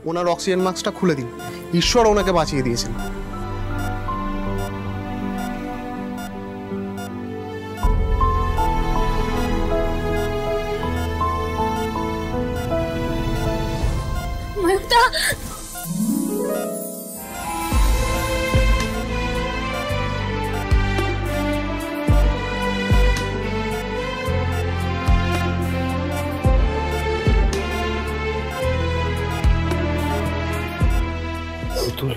ওনার oxygen মাস্কটা খুলে দিন। ঈশ্বর ওনাকে বাঁচিয়ে দিয়েছেন। ময়ূক্তা, পুতুল,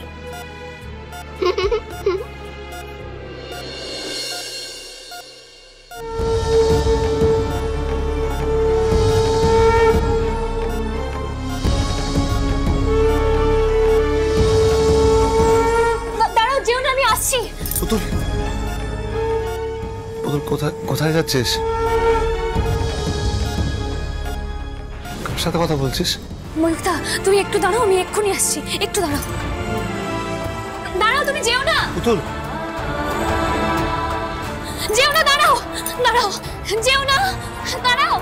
দাঁড়াও, যেও না, আমি আসছি। পুতুল, পুতুল কোথায় যাচ্ছিস? কার সাথে কথা বলছিস? ময়ূক্তা, তুমি একটু দাঁড়াও, আমি এক্ষুনি আসছি। একটু দাঁড়াও, দাঁড়াও, তুমি যেও না। পুতুল, যেও না, দাঁড়াও, দাঁড়াও, যেও না, দাঁড়াও।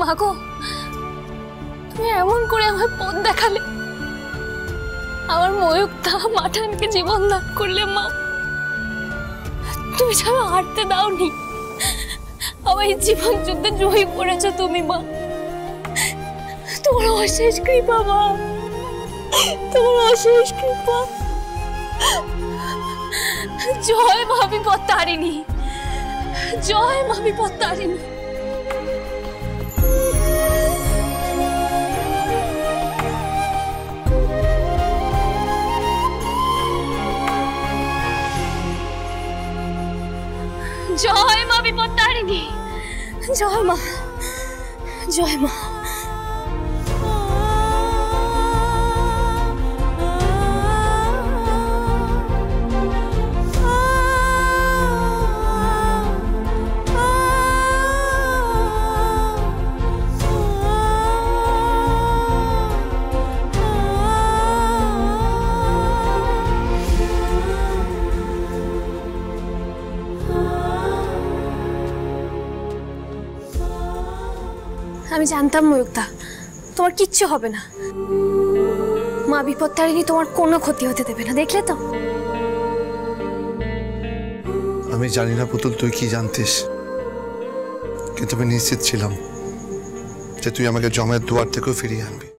মাগো, তুমি এমন করে আমার পথ দেখালে, আমার ময়ূক্তা মাঠানকে জীবন দান করলে। মা, তুমি যেন হারতে দাওনি, আমার জীবন যুদ্ধে জয়ী করেছো তুমি। মা, তোমার অশেষ কৃপা। মা, তোমার অশেষ কৃপা। জয় মা বিপত্তারিণী, জয় মা বিপত্তারিণী। জয় মা বিপত্তারিণী, জয় মা, জয় মা। আমি জানতাম ময়ূক্তা, তোমার কিচ্ছু হবে না। মা বিপত্তারিণী তোমার কোনো ক্ষতি হতে দেবে না, দেখলে তো। আমি জানি না পুতুল তুই কি জানতিস, কিন্তু আমি নিশ্চিত ছিলাম যে তুই আমাকে জমের দুয়ার থেকেও ফিরিয়ে আনবি।